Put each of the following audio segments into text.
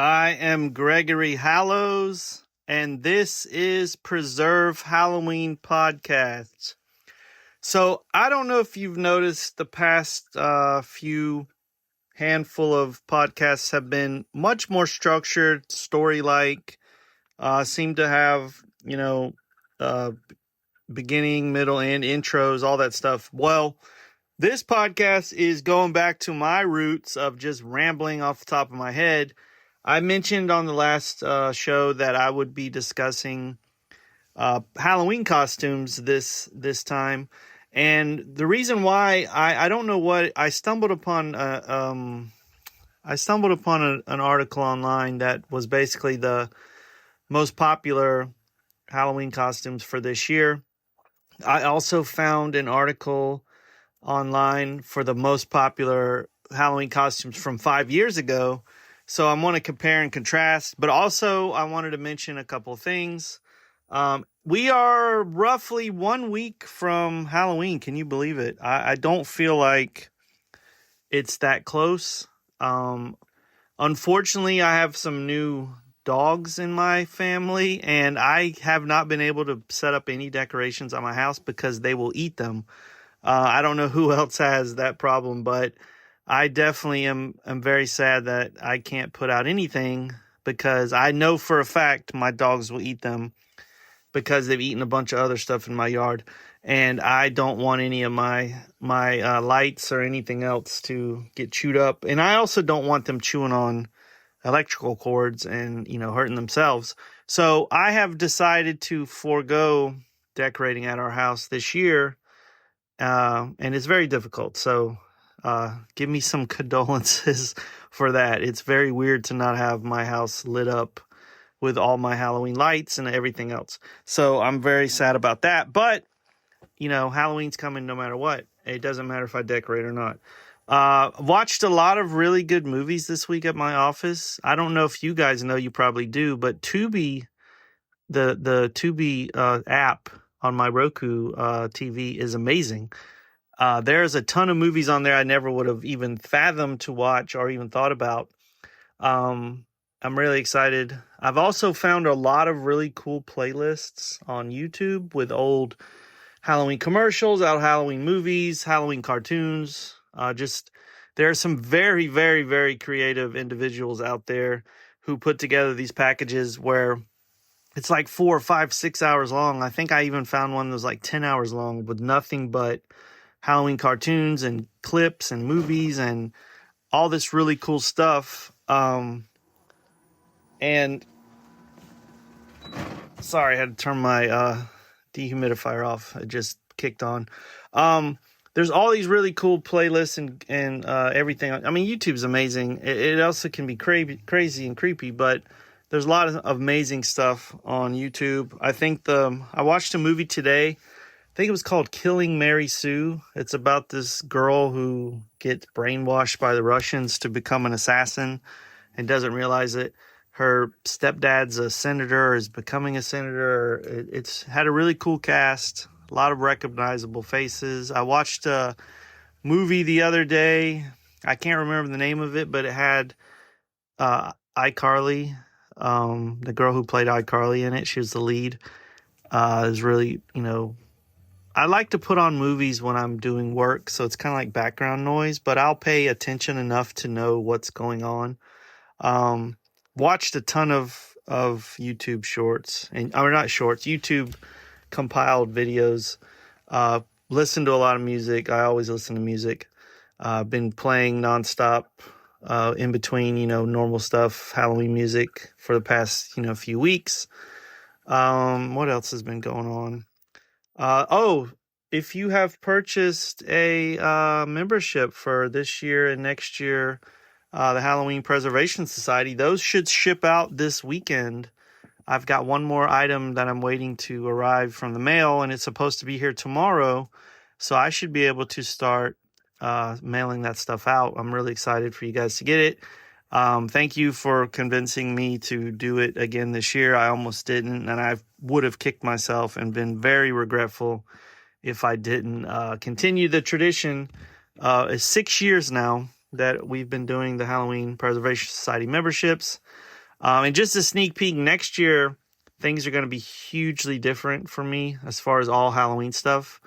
I am Gregory Hallows, and this is Preserve Halloween Podcast. So, I don't know if you've noticed the past few handful of podcasts have been much more structured, story-like, seem to have, uh, beginning, middle, and intros, all that stuff. Well, this podcast is going back to my roots of just rambling off the top of my head. I mentioned on the last show that I would be discussing Halloween costumes this time, and the reason why I don't know what I stumbled upon. An article online that was basically the most popular Halloween costumes for this year. I also found an article online for the most popular Halloween costumes from 5 years ago. So I want to compare and contrast, but also I wanted to mention a couple of things. We are roughly 1 week from Halloween. Can you believe it? I don't feel like it's that close. Unfortunately, I have some new dogs in my family, and I have not been able to set up any decorations on my house because they will eat them. I don't know who else has that problem, but I definitely am very sad that I can't put out anything because I know for a fact my dogs will eat them because they've eaten a bunch of other stuff in my yard, and I don't want any of my lights or anything else to get chewed up, and I also don't want them chewing on electrical cords and hurting themselves. So I have decided to forego decorating at our house this year. And it's very difficult. So give me some condolences for that. It's very weird to not have my house lit up with all my Halloween lights and everything else. So I'm very sad about that. But, Halloween's coming no matter what. It doesn't matter if I decorate or not. Watched a lot of really good movies this week at my office. I don't know if you guys know, you probably do, but Tubi, the Tubi app on my Roku TV is amazing. There's a ton of movies on there I never would have even fathomed to watch or even thought about. I'm really excited. I've also found a lot of really cool playlists on YouTube with old Halloween commercials, out Halloween movies, Halloween cartoons. There are some very, very, very creative individuals out there who put together these packages where it's like 4 or 5, 6 hours long. I think I even found one that was like 10 hours long with nothing but Halloween cartoons and clips and movies and all this really cool stuff. And sorry, I had to turn my dehumidifier off. It just kicked on. There's all these really cool playlists and everything. I mean, YouTube's amazing. It also can be crazy and creepy, but there's a lot of amazing stuff on YouTube. I watched a movie today. I think it was called Killing Mary Sue. It's about this girl who gets brainwashed by the Russians to become an assassin and doesn't realize it. Her stepdad's a senator, is becoming a senator. It's had a really cool cast, a lot of recognizable faces. I watched a movie the other day. I can't remember the name of it, but it had iCarly, the girl who played iCarly in it. She was the lead. It was really, I like to put on movies when I'm doing work, so it's kind of like background noise, but I'll pay attention enough to know what's going on. Watched a ton of YouTube shorts, YouTube compiled videos. Listened to a lot of music. I always listen to music. Been playing nonstop in between, normal stuff, Halloween music for the past, few weeks. What else has been going on? If you have purchased a membership for this year and next year, the Halloween Preservation Society, those should ship out this weekend. I've got one more item that I'm waiting to arrive from the mail, and it's supposed to be here tomorrow. So I should be able to start mailing that stuff out. I'm really excited for you guys to get it. Thank you for convincing me to do it again this year. I almost didn't, and I would have kicked myself and been very regretful if I didn't continue the tradition. It's 6 years now that we've been doing the Halloween Preservation Society memberships. And just a sneak peek, next year, things are going to be hugely different for me as far as all Halloween stuff.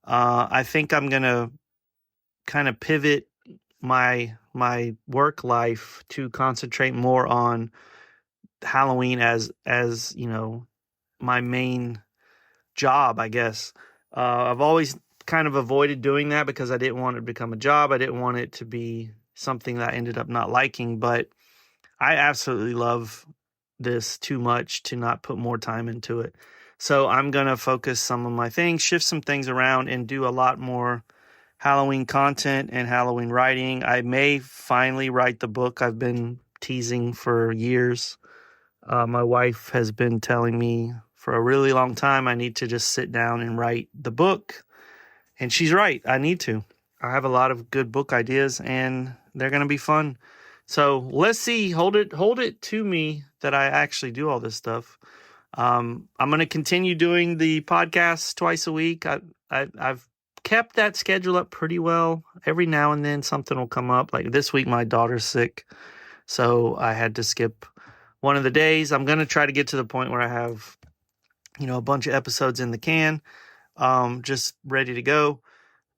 I think I'm going to kind of pivot my work life to concentrate more on Halloween as my main job, I guess. I've always kind of avoided doing that because I didn't want it to become a job. I didn't want it to be something that I ended up not liking, but I absolutely love this too much to not put more time into it. So I'm going to focus some of my things, shift some things around, and do a lot more Halloween content and Halloween writing. I may finally write the book I've been teasing for years. My wife has been telling me for a really long time I need to just sit down and write the book. And she's right. I need to. I have a lot of good book ideas and they're going to be fun. So let's see. Hold it to me that I actually do all this stuff. I'm going to continue doing the podcast twice a week. I've kept that schedule up pretty well. Every now and then something will come up. Like this week, my daughter's sick, so I had to skip one of the days. I'm going to try to get to the point where I have, a bunch of episodes in the can, just ready to go.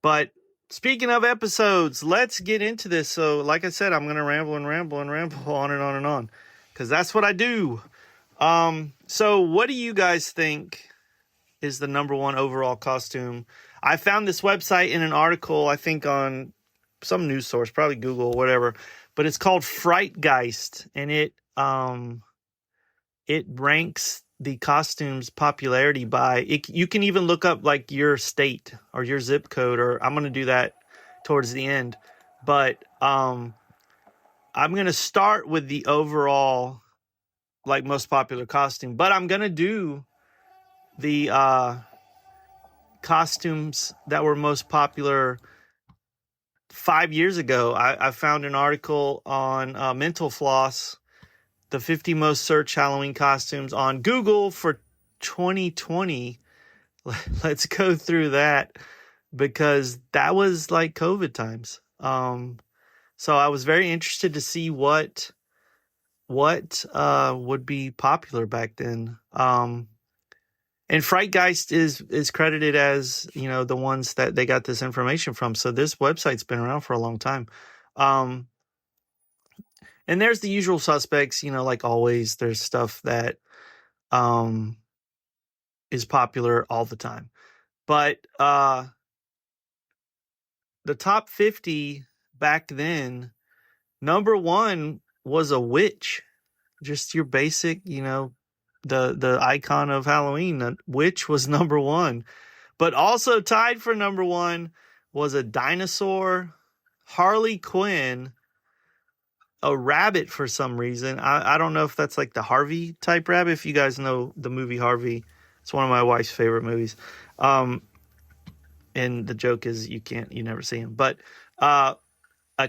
But speaking of episodes, let's get into this. So like I said, I'm going to ramble on and on, because that's what I do. So what do you guys think is the number one overall costume? I found this website in an article, I think on some news source, probably Google, whatever, but it's called Frightgeist, and it ranks the costumes popularity by it. You can even look up like your state or your zip code, or I'm going to do that towards the end, but I'm going to start with the overall like most popular costume, but I'm going to do the costumes that were most popular 5 years ago. I found an article on Mental Floss, the 50 most searched Halloween costumes on Google for 2020. Let's go through that because that was like COVID times. So I was very interested to see what would be popular back then. And Frightgeist is credited as, the ones that they got this information from. So this website's been around for a long time. And there's the usual suspects, like always, there's stuff that is popular all the time. But the top 50 back then, number one was a witch. Just your basic, the icon of Halloween. The witch was number one. But also tied for number one was a dinosaur, Harley Quinn, a rabbit for some reason. I don't know if that's like the Harvey type rabbit. If you guys know the movie Harvey, it's one of my wife's favorite movies. And the joke is you never see him. But a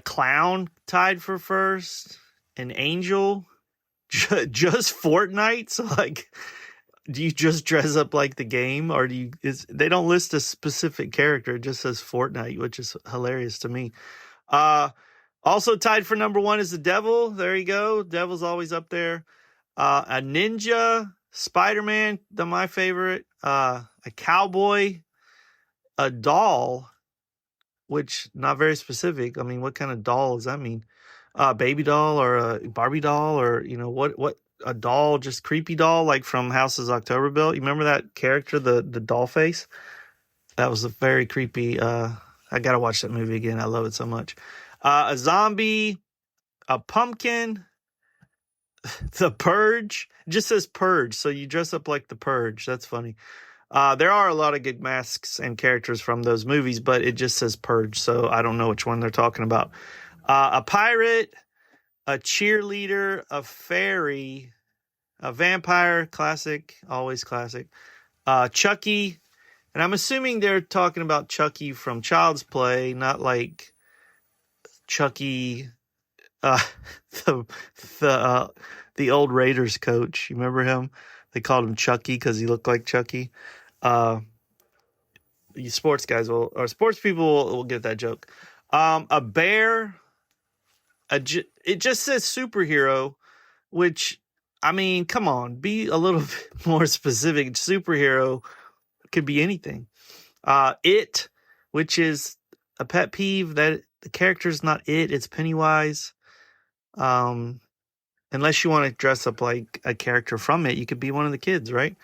clown tied for first, an angel, just Fortnite. So like, do you just dress up like the game, or they don't list a specific character, it just says Fortnite, which is hilarious to me. Also tied for number one is the devil. There you go. Devil's always up there. A ninja, Spider-Man, my favorite, a cowboy, a doll, which not very specific. I mean, what kind of doll does that mean? A baby doll or a Barbie doll, or what a doll, just creepy doll like from House's October Bill. You remember that character, the doll face? That was a very creepy. I gotta watch that movie again. I love it so much. A zombie, a pumpkin, the Purge. It just says Purge, so you dress up like the Purge. That's funny. There are a lot of good masks and characters from those movies, but it just says Purge, so I don't know which one they're talking about. A pirate, a cheerleader, a fairy, a vampire, classic, always classic. Chucky, and I'm assuming they're talking about Chucky from Child's Play, not like Chucky, the old Raiders coach. You remember him? They called him Chucky because he looked like Chucky. You sports guys sports people will get that joke. A bear. It just says superhero, which I mean, come on, be a little bit more specific. Superhero could be anything. It, which is a pet peeve, that the character's not it, it's Pennywise. Unless you want to dress up like a character from it, you could be one of the kids, right?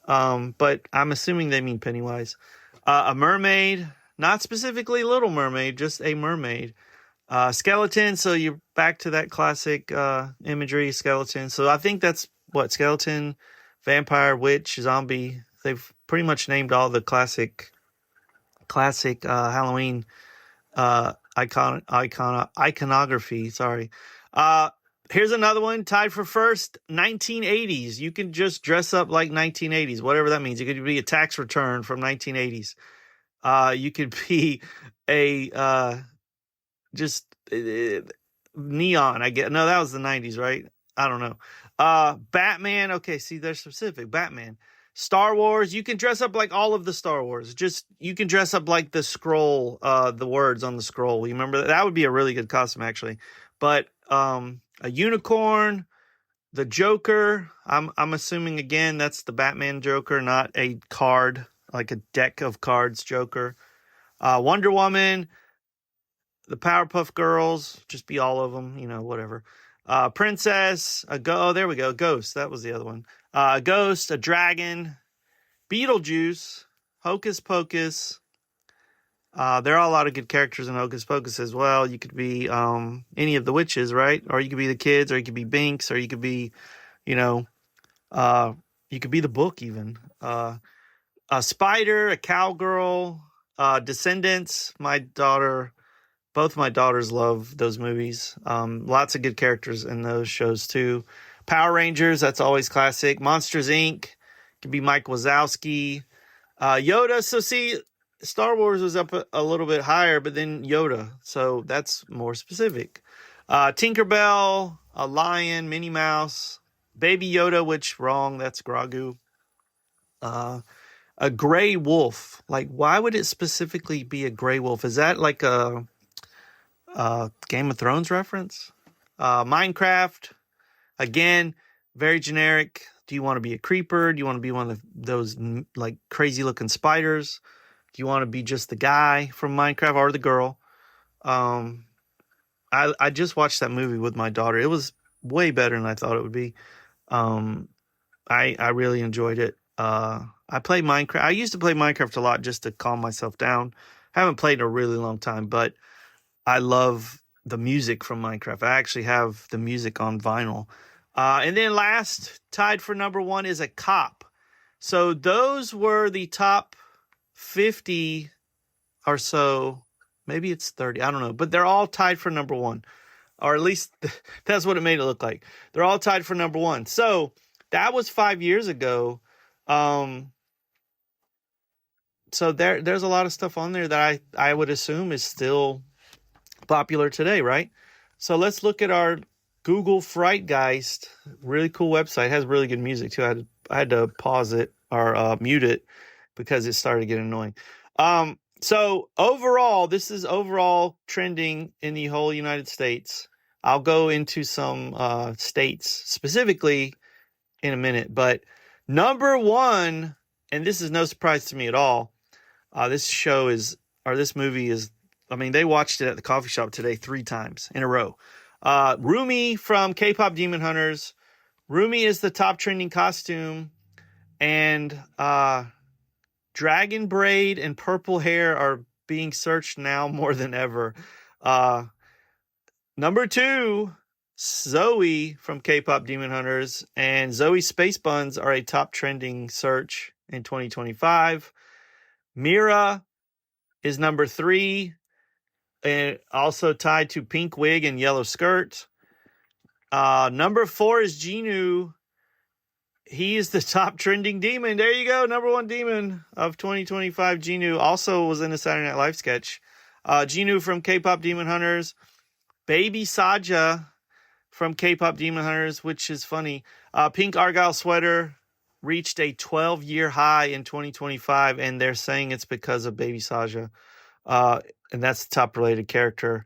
But I'm assuming they mean Pennywise. A mermaid, not specifically Little Mermaid, just a mermaid. Skeleton, so you're back to that classic imagery, skeleton. So I think that's what, skeleton, vampire, witch, zombie. They've pretty much named all the classic Halloween iconography. Sorry. Here's another one tied for first, 1980s. You can just dress up like 1980s, whatever that means. You could be a tax return from 1980s. You could be a just neon. I get, no, that was the 90s, right? I don't know. Batman. Okay, see, they're specific. Batman. Star Wars. You can dress up like all of the Star Wars. Just, you can dress up like the scroll, the words on the scroll. You remember that? That would be a really good costume, actually. But a unicorn, the Joker. I'm assuming again that's the Batman Joker, not a card, like a deck of cards Joker. Wonder Woman, the Powerpuff Girls, just be all of them, you know, whatever. Princess, oh, there we go. Ghost, that was the other one. Ghost, a dragon, Beetlejuice, Hocus Pocus. There are a lot of good characters in Hocus Pocus as well. You could be any of the witches, right? Or you could be the kids, or you could be Binks, or you could be, you know, you could be the book even. A spider, a cowgirl, Descendants. Both my daughters love those movies. Lots of good characters in those shows too. Power Rangers, that's always classic. Monsters Inc. Could be Mike Wazowski. Yoda, so see, Star Wars was up a little bit higher, but then Yoda, so that's more specific. Tinkerbell, a lion, Minnie Mouse, Baby Yoda, which wrong, that's Grogu. A gray wolf, like why would it specifically be a gray wolf? Is that like a Game of Thrones reference? Minecraft, again, very generic. Do you want to be a creeper? Do you want to be one of those like crazy looking spiders? Do you want to be just the guy from Minecraft or the girl? I just watched that movie with my daughter. It was way better than I thought it would be. I really enjoyed it. I played Minecraft. I used to play Minecraft a lot just to calm myself down. I haven't played in a really long time, but I love the music from Minecraft. I actually have the music on vinyl. And then last, tied for number one, is a cop. So those were the top 50 or so. Maybe it's 30. I don't know. But they're all tied for number one. Or at least that's what it made it look like. They're all tied for number one. So that was 5 years ago. So there's a lot of stuff on there that I would assume is still popular today, right? So let's look at our Google Frightgeist, really cool website. It has really good music too. I had to pause it or mute it because it started getting annoying. So overall, this is overall trending in the whole United States. I'll go into some states specifically in a minute, but number one, and this is no surprise to me at all, this movie is, I mean, they watched it at the coffee shop today 3 times in a row. Rumi from K-pop Demon Hunters. Rumi is the top trending costume, and dragon braid and purple hair are being searched now more than ever. Number 2, Zoe from K-pop Demon Hunters and Zoe Space Buns are a top trending search in 2025. Mira is number 3, and also tied to pink wig and yellow skirt. Number 4 is Genu. He is the top trending demon. There you go, number 1 demon of 2025. Genu also was in a Saturday Night Live sketch. Genu from K-pop Demon Hunters. Baby Saja from K-pop Demon Hunters, which is funny. Pink Argyle sweater reached a 12-year high in 2025, and they're saying it's because of Baby Saja. And that's the top related character.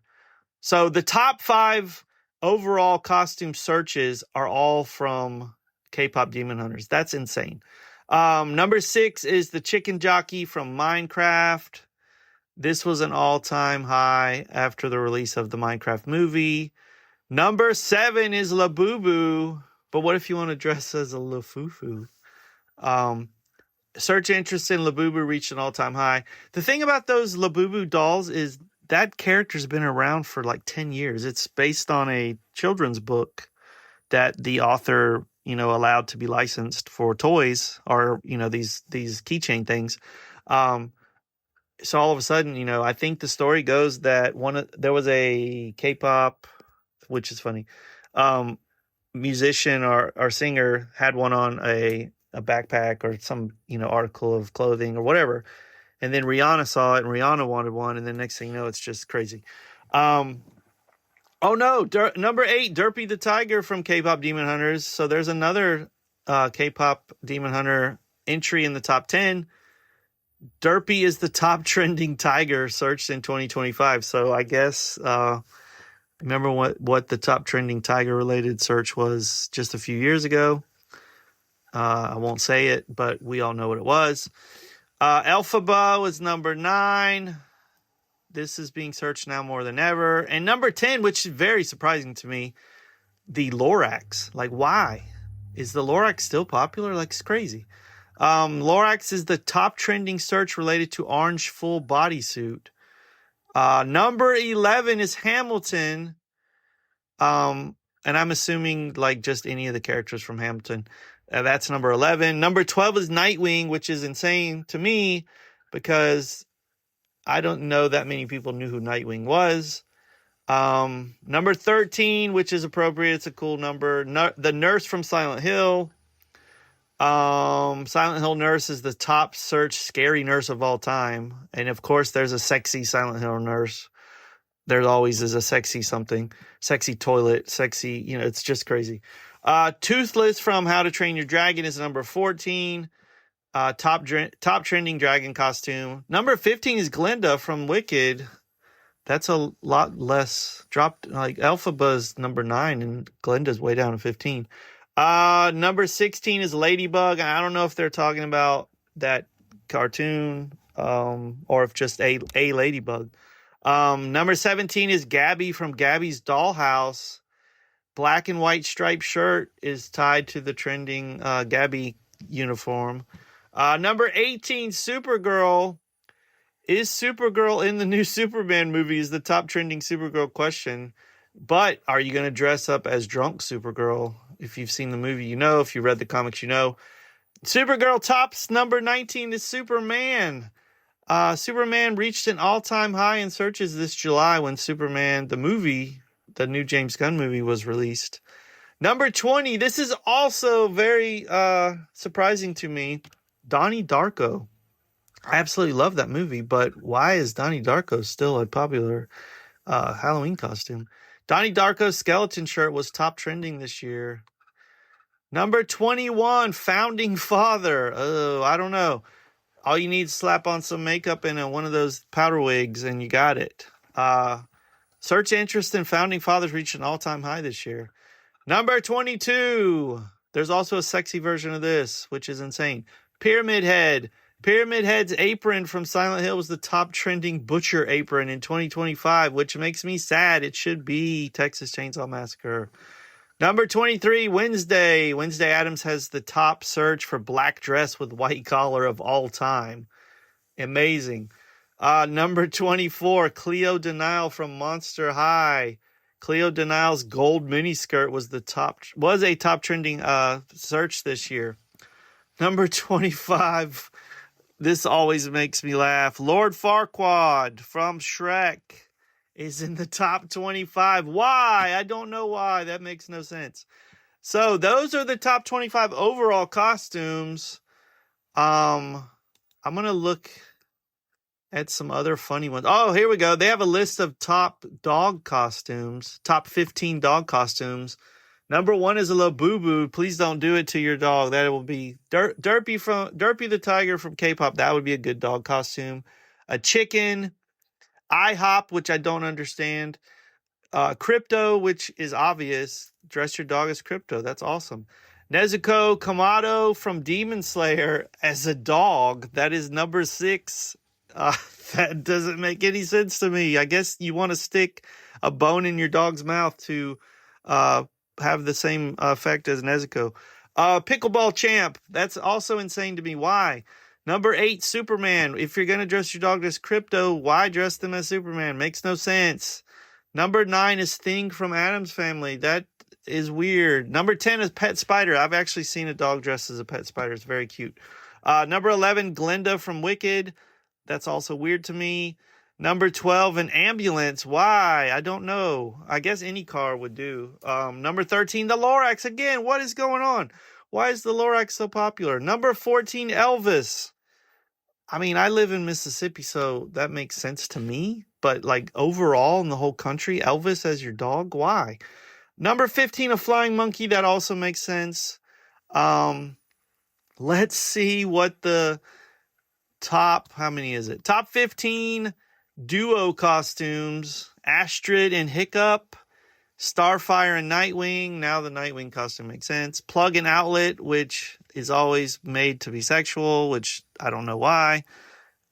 So the top 5 overall costume searches are all from K-pop Demon Hunters. That's insane. Number 6 is the chicken jockey from Minecraft. This was an all-time high after the release of the Minecraft movie. Number 7 is Labubu. But what if you want to dress as a Lafufu? Search interest in Labubu reached an all-time high. The thing about those Labubu dolls is that character's been around for like 10 years. It's based on a children's book that the author, allowed to be licensed for toys or, these keychain things. So all of a sudden, I think the story goes that there was a K-pop, which is funny, musician or singer had one on a backpack or some, article of clothing or whatever. And then Rihanna saw it and Rihanna wanted one. And then next thing you know, it's just crazy. Oh no, number 8, Derpy the Tiger from K-pop Demon Hunters. So there's another K-pop Demon Hunter entry in the top 10. Derpy is the top trending tiger searched in 2025. So I guess, remember what the top trending tiger related search was just a few years ago. I won't say it, but we all know what it was. Elphaba was number 9. This is being searched now more than ever. And number 10, which is very surprising to me, the Lorax. Like, why? Is the Lorax still popular? Like, it's crazy. Lorax is the top trending search related to orange full bodysuit. Number 11 is Hamilton. And I'm assuming like just any of the characters from Hamilton. That's number 11. Number 12 is Nightwing, which is insane to me because I don't know that many people knew who Nightwing was. Number 13, which is appropriate. It's a cool number. The Nurse from Silent Hill. Silent Hill Nurse is the top search scary nurse of all time. And of course, there's a sexy Silent Hill nurse. There always is a sexy something. Sexy toilet, sexy, it's just crazy. Toothless from How to Train Your Dragon is number 14. Top trending dragon costume. Number 15 is Glinda from Wicked. That's a lot less dropped. Like Elphaba's number 9 and Glinda's way down to 15. Number 16 is Ladybug. I don't know if they're talking about that cartoon, or if just a Ladybug. Number 17 is Gabby from Gabby's Dollhouse. Black and white striped shirt is tied to the trending Gabby uniform. Number 18, Supergirl. Is Supergirl in the new Superman movie? Is the top trending Supergirl question. But are you going to dress up as drunk Supergirl? If you've seen the movie, you know. If you read the comics, you know. Supergirl tops number 19 is Superman. Superman reached an all-time high in searches this July when Superman, the movie, the new James Gunn movie, was released. Number 20, this is also very surprising to me. Donnie Darko. I absolutely love that movie, but why is Donnie Darko still a popular Halloween costume? Donnie Darko's skeleton shirt was top trending this year. Number 21, Founding Father. Oh, I don't know. All you need is slap on some makeup and one of those powder wigs, and you got it. Search interest in Founding Fathers reached an all-time high this year. Number 22. There's also a sexy version of this, which is insane. Pyramid Head. Pyramid Head's apron from Silent Hill was the top trending butcher apron in 2025, which makes me sad. It should be Texas Chainsaw Massacre. Number 23, Wednesday. Wednesday Addams has the top search for black dress with white collar of all time. Amazing. Number 24, Cleo Denial from Monster High. Cleo Denial's gold miniskirt was a top trending search this year. Number 25, this always makes me laugh. Lord Farquaad from Shrek is in the top 25. Why? I don't know why. That makes no sense. So those are the top 25 overall costumes. I'm going to look at some other funny ones. Oh, here we go. They have a list of top dog costumes, top 15 dog costumes. Number 1 is a Labubu. Please don't do it to your dog. That will be Derpy the Tiger from K-pop. That would be a good dog costume. A chicken, IHOP, which I don't understand. Crypto, which is obvious. Dress your dog as Crypto. That's awesome. Nezuko Kamado from Demon Slayer as a dog. That is number 6. That doesn't make any sense to me. I guess you want to stick a bone in your dog's mouth to have the same effect as Nezuko. Pickleball Champ. That's also insane to me. Why? Number 8, Superman. If you're going to dress your dog as Crypto, why dress them as Superman? Makes no sense. Number 9 is Thing from Addams Family. That is weird. Number 10 is Pet Spider. I've actually seen a dog dressed as a pet spider. It's very cute. Number 11, Glinda from Wicked. That's also weird to me. Number 12, an ambulance. Why? I don't know. I guess any car would do. Number 13, the Lorax. Again, what is going on? Why is the Lorax so popular? Number 14, Elvis. I mean, I live in Mississippi, so that makes sense to me. But like overall in the whole country, Elvis as your dog? Why? Number 15, a flying monkey. That also makes sense. Let's see what the top, how many is it? Top 15 duo costumes. Astrid and Hiccup. Starfire and Nightwing. Now the Nightwing costume makes sense. Plug and Outlet, which is always made to be sexual, which I don't know why.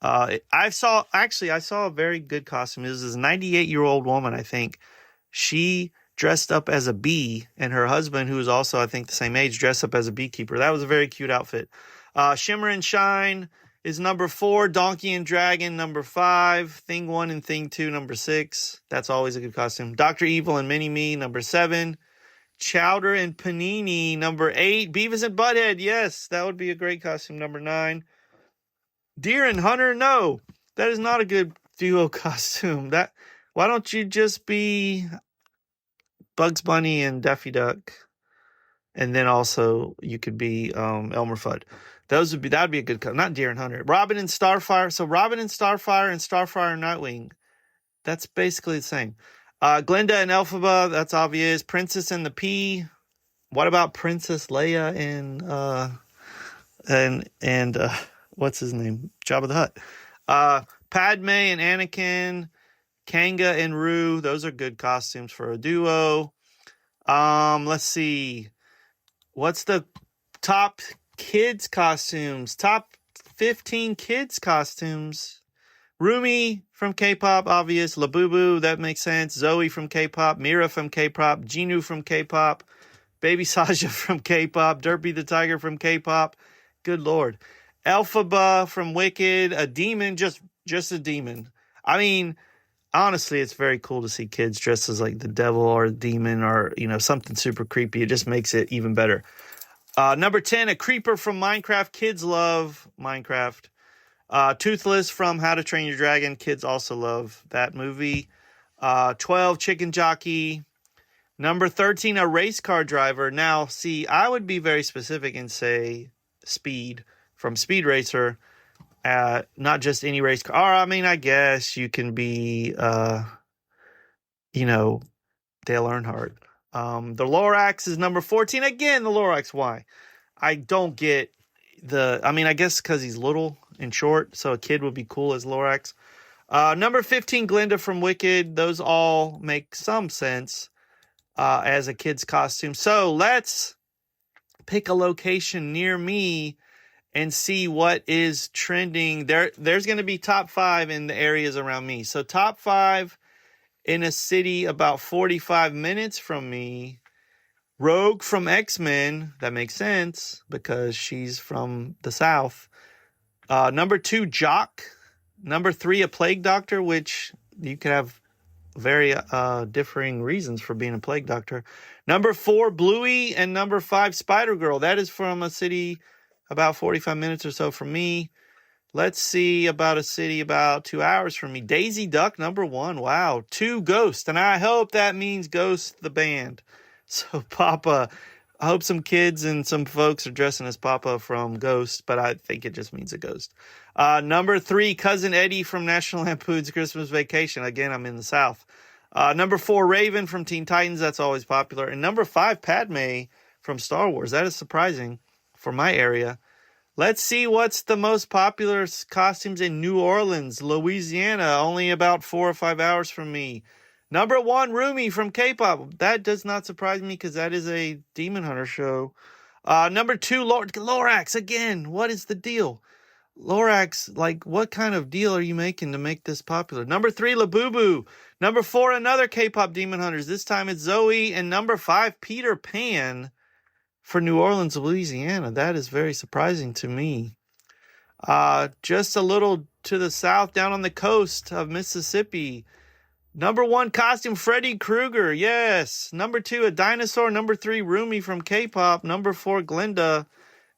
I saw a very good costume. It was this 98-year-old woman, I think. She dressed up as a bee, and her husband, who was also, I think, the same age, dressed up as a beekeeper. That was a very cute outfit. Shimmer and Shine is number 4. Donkey and Dragon, number 5. Thing 1 and Thing 2, number 6. That's always a good costume. Dr. Evil and Mini-Me, number 7. Chowder and Panini, number 8. Beavis and Butthead, yes, that would be a great costume, number 9. Deer and Hunter, no, that is not a good duo costume. Why don't you just be Bugs Bunny and Daffy Duck, and then also you could be Elmer Fudd. That would be a good costume. Not Deer and Hunter. Robin and Starfire. So Robin and Starfire and Nightwing. That's basically the same. Glinda and Elphaba, that's obvious. Princess and the Pea. What about Princess Leia and what's his name? Jabba the Hutt. Padme and Anakin. Kanga and Rue. Those are good costumes for a duo. Let's see. What's the top kids costumes? Top 15 kids costumes. Rumi from K-pop, obvious. Labubu, that makes sense. Zoe from K-pop. Mira from K-pop. Jinu from K-pop. Baby Sasha from K-pop. Derpy the Tiger from K-pop. Good Lord. Elphaba from Wicked. A demon, just a demon. I mean, honestly, it's very cool to see kids dressed as like the devil or a demon or, something super creepy. It just makes it even better. Number 10, a creeper from Minecraft. Kids love Minecraft. Toothless from How to Train Your Dragon. Kids also love that movie. 12, Chicken Jockey. Number 13, a race car driver. Now, see, I would be very specific and say Speed from Speed Racer. Not just any race car. Or, I mean, I guess you can be, Dale Earnhardt. The Lorax is number 14. Again, the Lorax. Why? I don't get I guess because he's little and short, so a kid would be cool as Lorax. Number 15, Glinda from Wicked. Those all make some sense as a kid's costume. So let's pick a location near me and see what is trending. There's going to be top 5 in the areas around me. So top 5 in a city about 45 minutes from me. Rogue from X-Men. That makes sense because she's from the South. Number 2, Jock. Number 3, a plague doctor, which you could have very differing reasons for being a plague doctor. Number 4, Bluey. And number 5, Spider-Girl. That is from a city about 45 minutes or so from me. Let's see about a city about 2 hours from me. Daisy Duck, number 1. Wow. 2, Ghost. And I hope that means Ghost the band. So Papa, I hope some kids and some folks are dressing as Papa from Ghost, but I think it just means a ghost. Number 3, Cousin Eddie from National Lampoon's Christmas Vacation. Again, I'm in the South. Number 4, Raven from Teen Titans. That's always popular. And number 5, Padme from Star Wars. That is surprising for my area. Let's see what's the most popular costumes in New Orleans, Louisiana, only about 4 or 5 hours from me. Number 1, Rumi from K-pop. That does not surprise me because that is a Demon Hunter show. Number 2, Lorax again. What is the deal? Lorax, like, what kind of deal are you making to make this popular? Number 3, Labubu. Number 4, another K-pop Demon Hunters. This time it's Zoe. And number 5, Peter Pan for New Orleans, Louisiana. That is very surprising to me. Just a little to the south, down on the coast of Mississippi. Number 1, costume, Freddy Krueger. Yes. Number 2, a dinosaur. Number 3, Rumi from K-pop. Number 4, Glinda.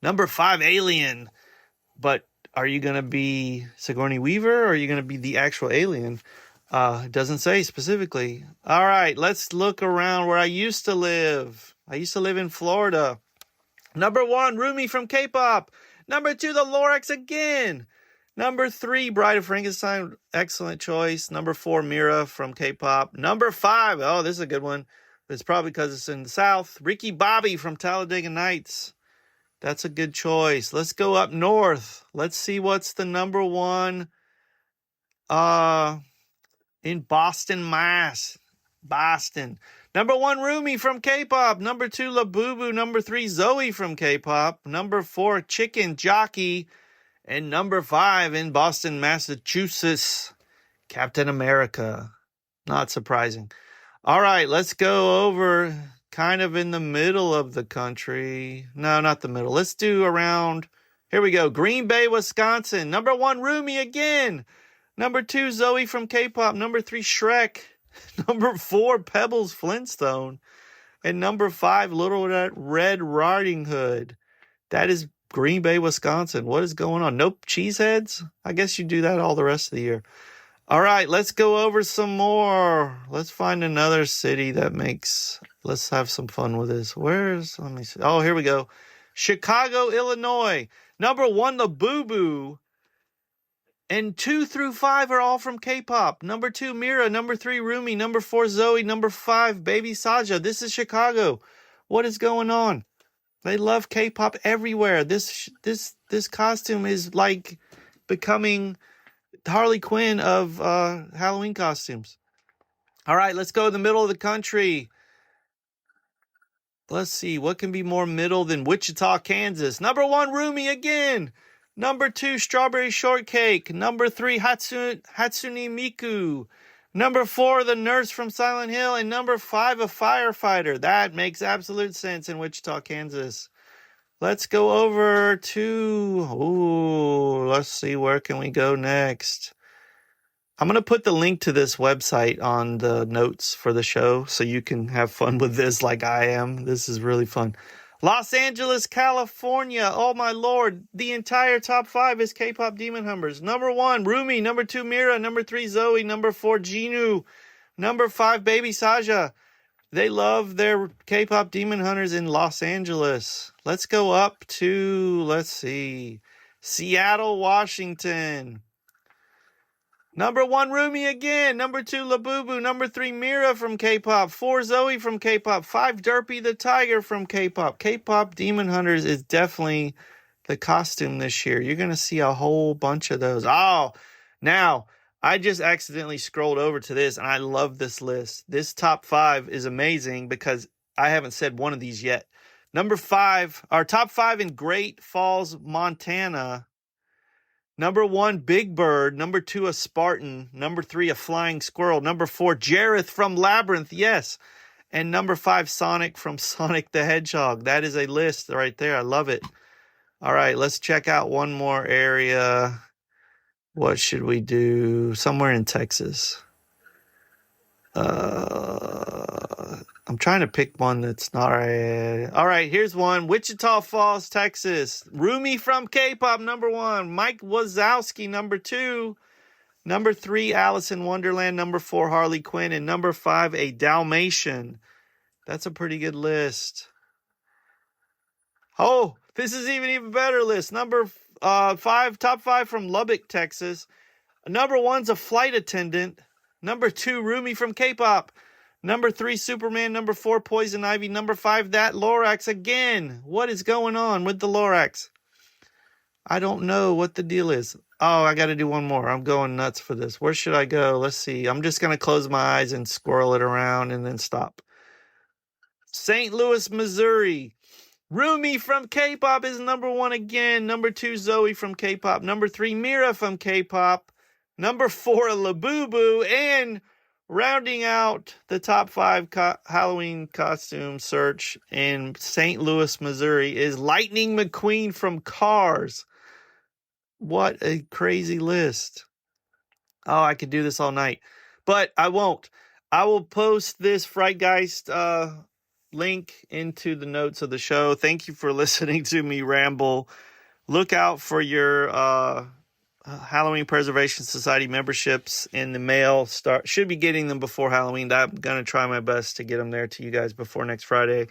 Number 5, Alien. But are you going to be Sigourney Weaver or are you going to be the actual alien? It doesn't say specifically. All right, let's look around where I used to live. I used to live in Florida. Number 1, Rumi from K-pop. Number 2, the Lorax again. Number 3, Bride of Frankenstein. Excellent choice. Number 4, Mira from K-pop. Number 5, oh, this is a good one. It's probably because it's in the South. Ricky Bobby from Talladega Nights. That's a good choice. Let's go up north. Let's see what's the number 1 in Boston, Mass. Boston. Number 1, Rumi from K-pop. Number 2, Labubu. Number 3, Zoe from K-pop. Number 4, Chicken Jockey. And number 5 in Boston, Massachusetts, Captain America. Not surprising. All right, let's go over kind of in the middle of the country. No, not the middle. Let's do around, here we go, Green Bay, Wisconsin. Number 1, Rumi again. Number 2, Zoe from K-pop. Number 3, Shrek. Number 4, Pebbles Flintstone. And number 5, Little Red Riding Hood. That is Green Bay, Wisconsin. What is going on? Nope, cheeseheads? I guess you do that all the rest of the year. All right, let's go over some more. Let's find another city that makes... Let's have some fun with this. Let me see. Oh, here we go. Chicago, Illinois. Number 1, the Boo Boo. And 2 through 5 are all from K-pop. Number 2, Mira. Number 3, Rumi. Number 4, Zoe. Number 5, Baby Saja. This is Chicago. What is going on? They love K-pop everywhere. This costume is like becoming Harley Quinn of Halloween costumes. All right, let's go to the middle of the country. Let's see, what can be more middle than Wichita, Kansas? Number 1, Rumi again. Number 2, Strawberry Shortcake. Number 3, Hatsune Miku. Number 4, the nurse from Silent Hill. And number 5, a firefighter. That makes absolute sense in Wichita, Kansas. Let's go over to... let's see, where can we go next? I'm going to put the link to this website on the notes for the show so you can have fun with this like I am. This is really fun. Los Angeles, California. Oh, my Lord. The entire top 5 is K-pop Demon Hunters. Number 1, Rumi. Number 2, Mira. Number 3, Zoe. Number 4, Jinu. Number 5, Baby Saja. They love their K-pop Demon Hunters in Los Angeles. Let's go up to, let's see, Seattle, Washington. Number 1, Rumi again. Number 2, Labubu. Number 3, Mira from K-pop. 4, Zoe from K-pop. 5, Derpy the Tiger from K-pop. K-pop Demon Hunters is definitely the costume this year. You're going to see a whole bunch of those. Oh, now, I just accidentally scrolled over to this, and I love this list. This top 5 is amazing because I haven't said one of these yet. Number 5, our top 5 in Great Falls, Montana. Number 1, Big Bird. Number 2, a Spartan. Number 3, a Flying Squirrel. Number 4, Jareth from Labyrinth. Yes. And number 5, Sonic from Sonic the Hedgehog. That is a list right there. I love it. All right, let's check out one more area. What should we do? Somewhere in Texas. I'm trying to pick one that's not right. All right, here's one. Wichita Falls, Texas. Rumi from K-pop, number 1. Mike Wazowski, number 2. Number 3, Alice in Wonderland. Number 4, Harley Quinn. And number 5, a Dalmatian. That's a pretty good list. Oh, this is even better list. Number 5, top 5 from Lubbock, Texas. Number 1's a flight attendant. Number 2, Rumi from K-pop. Number 3, Superman. Number 4, Poison Ivy. Number 5, that Lorax again. What is going on with the Lorax? I don't know what the deal is. Oh, I got to do one more. I'm going nuts for this. Where should I go? Let's see. I'm just going to close my eyes and squirrel it around and then stop. St. Louis, Missouri. Rumi from K-pop is number 1 again. Number 2, Zoe from K-pop. Number 3, Mira from K-pop. Number 4, Labubu. And rounding out the top 5 Halloween costume search in St. Louis, Missouri is Lightning McQueen from Cars. What a crazy list. Oh, I could do this all night, but I won't. I will post this Frightgeist link into the notes of the show. Thank you for listening to me ramble. Look out for your Halloween Preservation Society memberships in the mail. Should be getting them before Halloween. I'm going to try my best to get them there to you guys before next Friday.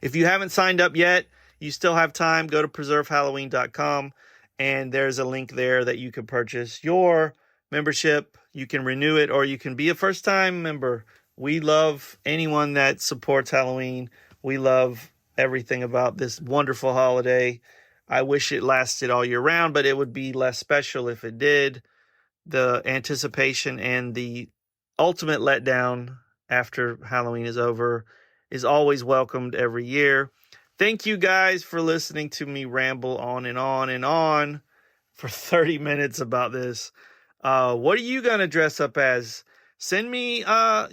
If you haven't signed up yet, you still have time. Go to preservehalloween.com, and there's a link there that you can purchase your membership. You can renew it, or you can be a first-time member. We love anyone that supports Halloween. We love everything about this wonderful holiday. I wish it lasted all year round, but it would be less special if it did. The anticipation and the ultimate letdown after Halloween is over is always welcomed every year. Thank you guys for listening to me ramble on and on and on for 30 minutes about this. What are you going to dress up as? Send me I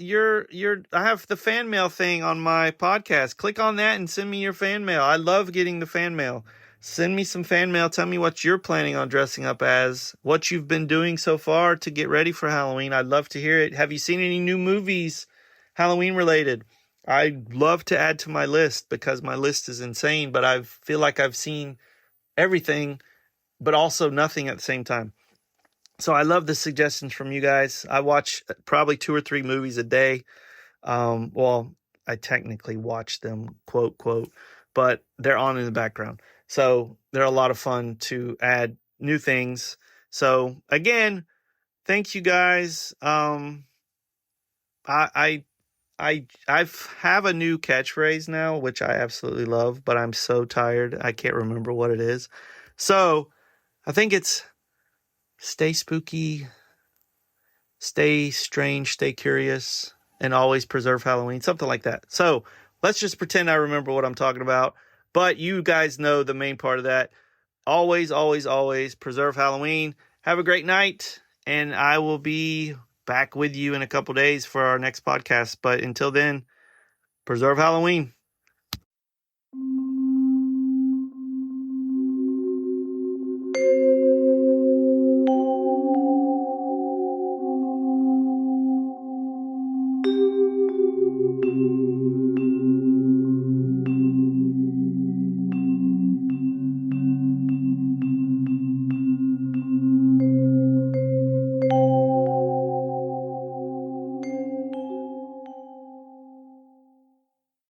have the fan mail thing on my podcast. Click on that and send me your fan mail. I love getting the fan mail. Send me some fan mail. Tell me what you're planning on dressing up as, what you've been doing so far to get ready for Halloween. I'd love to hear it. Have you seen any new movies Halloween related? I'd love to add to my list because my list is insane, but I feel like I've seen everything, but also nothing at the same time. So I love the suggestions from you guys. I watch probably 2 or 3 movies a day. Well, I technically watch them, quote, but they're on in the background. So they're a lot of fun to add new things. So again, thank you guys. I have a new catchphrase now, which I absolutely love, but I'm so tired. I can't remember what it is. So I think it's stay spooky, stay strange, stay curious, and always preserve Halloween. Something like that. So let's just pretend I remember what I'm talking about. But you guys know the main part of that. Always, always, always preserve Halloween. Have a great night. And I will be back with you in a couple days for our next podcast. But until then, preserve Halloween.